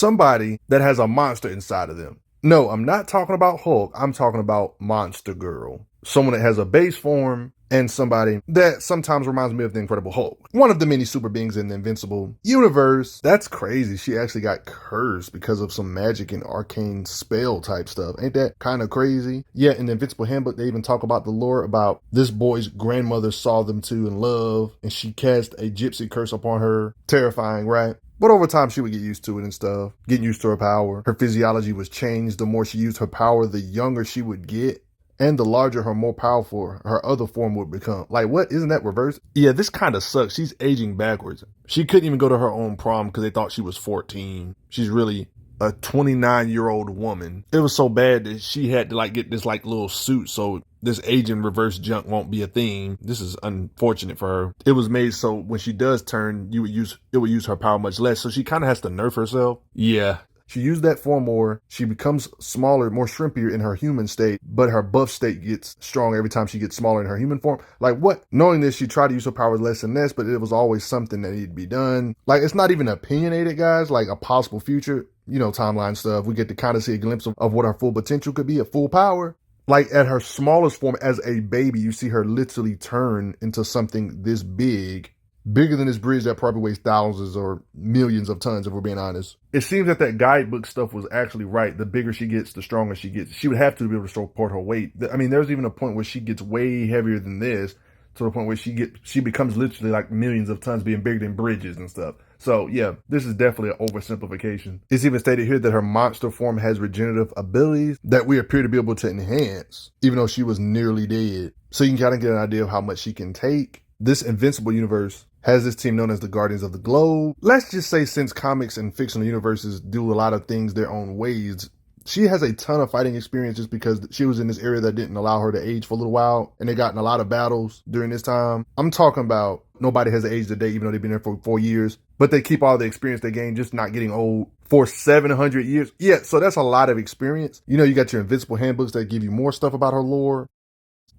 somebody that has a monster inside of them. No, I'm not talking about Hulk. I'm talking about Monster Girl. Someone that has a base form and somebody that sometimes reminds me of the Incredible Hulk. One of the many super beings in the Invincible universe. That's crazy. She actually got cursed because of some magic and arcane spell type stuff. Ain't that kind of crazy? Yeah, in the Invincible handbook, they even talk about the lore about this boy's grandmother saw them two in love and she cast a gypsy curse upon her. Terrifying, right? But over time, she would get used to it and stuff, getting used to her power. Her physiology was changed. The more she used her power, the younger she would get. And the larger her, more powerful her other form would become. Like, what? Isn't that reversed? Yeah, this kind of sucks. She's aging backwards. She couldn't even go to her own prom because they thought she was 14. She's really a 29-year-old woman. It was so bad that she had to like get this like little suit so this aging reverse junk won't be a thing. This is unfortunate for her. It was made so when she does turn, it would use her power much less. So she kind of has to nerf herself. Yeah. She used that form more. She becomes smaller, more shrimpier in her human state, but her buff state gets stronger every time she gets smaller in her human form. Like what? Knowing this, she tried to use her powers less and less, but it was always something that needed to be done. Like it's not even opinionated, guys, like a possible future, timeline stuff. We get to kind of see a glimpse of what her full potential could be at full power. Like at her smallest form as a baby, you see her literally turn into something this big. Bigger than this bridge that probably weighs thousands or millions of tons, if we're being honest. It seems that guidebook stuff was actually right. The bigger she gets, the stronger she gets. She would have to be able to support her weight. I mean, there's even a point where she gets way heavier than this, to the point where she becomes literally like millions of tons, being bigger than bridges and stuff. So yeah, this is definitely an oversimplification. It's even stated here that her monster form has regenerative abilities that we appear to be able to enhance, even though she was nearly dead. So you can kind of get an idea of how much she can take. This Invincible universe has this team known as the Guardians of the Globe. Let's just say since comics and fictional universes do a lot of things their own ways, she has a ton of fighting experience just because she was in this area that didn't allow her to age for a little while, and they got in a lot of battles during this time. I'm talking about nobody has aged a day, even though they've been there for 4 years, but they keep all the experience they gained just not getting old for 700 years. Yeah, so that's a lot of experience. You got your Invincible handbooks that give you more stuff about her lore.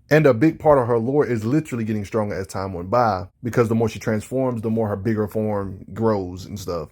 And a big part of her lore is literally getting stronger as time went by, because the more she transforms, the more her bigger form grows and stuff.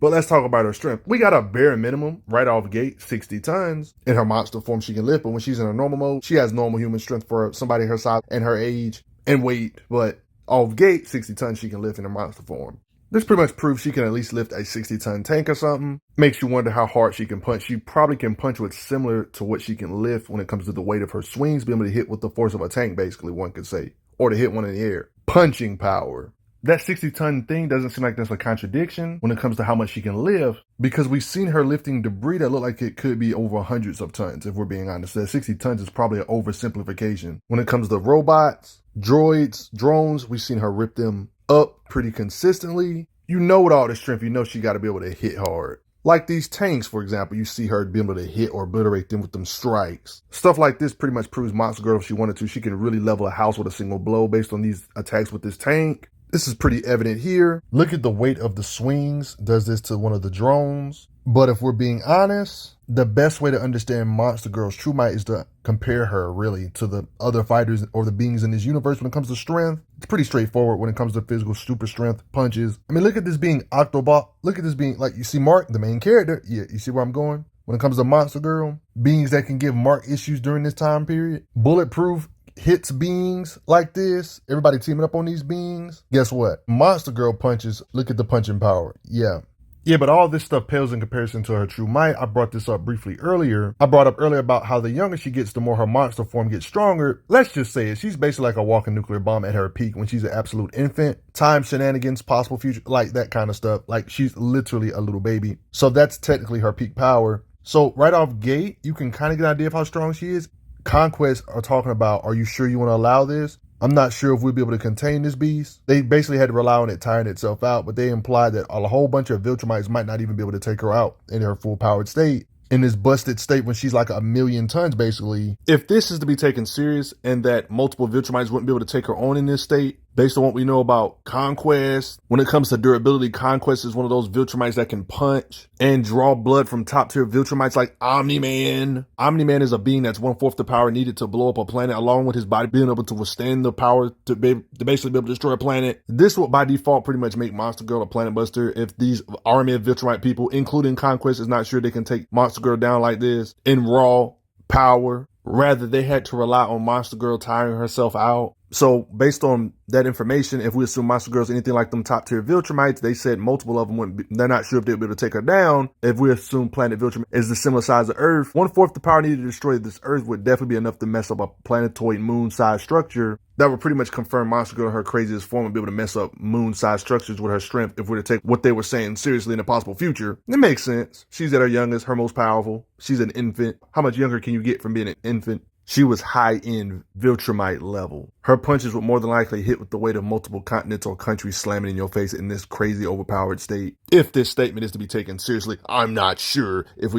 But let's talk about her strength. We got a bare minimum right off gate, 60 tons. In her monster form, she can lift, but when she's in her normal mode, she has normal human strength for somebody her size and her age and weight. But off gate, 60 tons she can lift in her monster form. This pretty much proves she can at least lift a 60-ton tank or something. Makes you wonder how hard she can punch. She probably can punch what's similar to what she can lift when it comes to the weight of her swings, being able to hit with the force of a tank, basically, one could say. Or to hit one in the air. Punching power. That 60-ton thing doesn't seem like that's a contradiction when it comes to how much she can lift, because we've seen her lifting debris that look like it could be over hundreds of tons, if we're being honest. That 60 tons is probably an oversimplification. When it comes to robots, droids, drones, we've seen her rip them up pretty consistently. With all the strength, she got to be able to hit hard. Like these tanks, for example, you see her be able to hit or obliterate them with them strikes. Stuff like this pretty much proves Monster Girl, if she wanted to, she can really level a house with a single blow based on these attacks with this tank. This is pretty evident here. Look at the weight of the swings. Does this to one of the drones. But if we're being honest, the best way to understand Monster Girl's true might is to compare her really to the other fighters or the beings in this universe when it comes to strength. It's pretty straightforward when it comes to physical super strength, punches. I mean, look at this being Octobot. Look at this being, like, you see Mark, the main character. Yeah, you see where I'm going? When it comes to Monster Girl, beings that can give Mark issues during this time period. Bulletproof hits beings like this. Everybody teaming up on these beings. Guess what? Monster Girl punches. Look at the punching power. Yeah, but all this stuff pales in comparison to her true might. I brought this up briefly earlier. I brought up earlier about how the younger she gets, the more her monster form gets stronger. Let's just say it. She's basically like a walking nuclear bomb at her peak when she's an absolute infant. Time, shenanigans, possible future, like that kind of stuff. Like she's literally a little baby. So that's technically her peak power. So right off gate, you can kind of get an idea of how strong she is. Conquest are talking about, are you sure you want to allow this? I'm not sure if we'll be able to contain this beast. They basically had to rely on it tiring itself out, but they implied that a whole bunch of Viltrumites might not even be able to take her out in her full powered state. In this busted state when she's like 1,000,000 tons, basically. If this is to be taken serious and that multiple Viltrumites wouldn't be able to take her on in this state, Based on what we know about Conquest, when it comes to durability, Conquest is one of those Viltrumites that can punch and draw blood from top tier Viltrumites like Omni-Man. Omni-Man is a being that's 1/4 the power needed to blow up a planet, along with his body being able to withstand the power to basically be able to destroy a planet. This would by default pretty much make Monster Girl a planet buster if these army of Viltrumite people, including Conquest, is not sure they can take Monster Girl down like this in raw power. Rather, they had to rely on Monster Girl tiring herself out. So based on that information, if we assume Monster Girl's anything like them top tier Viltrumites, they said multiple of them wouldn't be, they're not sure if they'll be able to take her down. If we assume planet Viltrumite is the similar size of Earth, 1/4 the power needed to destroy this Earth would definitely be enough to mess up a planetoid moon-sized structure. That would pretty much confirm Monster Girl in her craziest form and be able to mess up moon-sized structures with her strength if we were to take what they were saying seriously in a possible future. It makes sense. She's at her youngest, her most powerful. She's an infant. How much younger can you get from being an infant? She was high-end Viltrumite level. Her punches would more than likely hit with the weight of multiple continents or countries slamming in your face in this crazy overpowered state. If this statement is to be taken seriously, I'm not sure if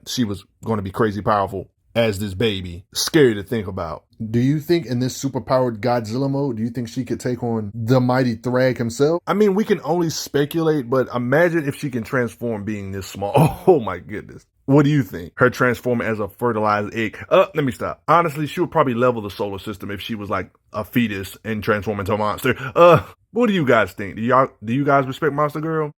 she was going to be crazy powerful as this baby. Scary to think about. Do you think in this superpowered Godzilla mode, do you think she could take on the mighty Thrag himself? I mean, we can only speculate, but imagine if she can transform being this small. Oh my goodness. What do you think? Her transforming as a fertilized egg. Let me stop. Honestly, she would probably level the solar system if she was like a fetus and transform into a monster. What do you guys think? Do you guys respect Monster Girl?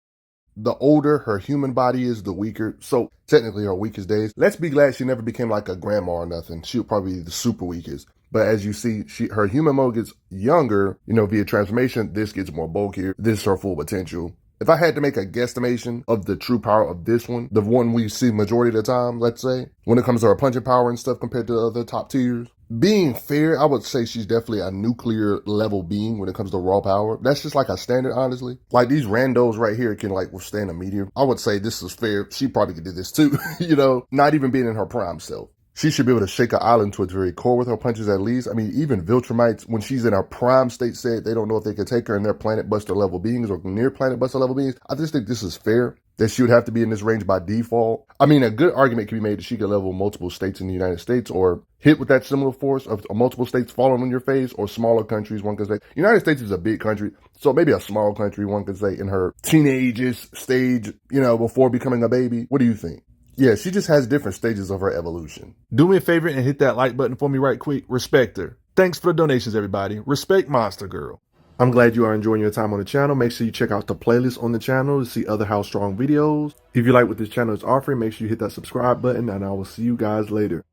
The older her human body is, the weaker. So technically her weakest days. Let's be glad she never became like a grandma or nothing. She would probably be the super weakest. But as you see, her human mode gets younger, via transformation. This gets more bulkier. This is her full potential. If I had to make a guesstimation of the true power of this one, the one we see majority of the time, let's say, when it comes to her punching power and stuff compared to other top tiers, being fair, I would say she's definitely a nuclear level being when it comes to raw power. That's just like a standard, honestly. Like these randos right here can like withstand a meteor. I would say this is fair. She probably could do this too, not even being in her prime self. She should be able to shake an island to its very core with her punches at least. I mean, even Viltrumites, when she's in her prime state, said they don't know if they can take her in their planet buster level beings or near planet buster level beings. I just think this is fair that she would have to be in this range by default. I mean, a good argument can be made that she could level multiple states in the United States or hit with that similar force of multiple states falling on your face, or smaller countries, one could say. United States is a big country, so maybe a small country, one could say, in her teenages stage, before becoming a baby. What do you think? Yeah, she just has different stages of her evolution. Do me a favor and hit that like button for me right quick. Respect her. Thanks for the donations, everybody. Respect Monster Girl. I'm glad you are enjoying your time on the channel. Make sure you check out the playlist on the channel to see other How Strong videos. If you like what this channel is offering, make sure you hit that subscribe button, and I will see you guys later.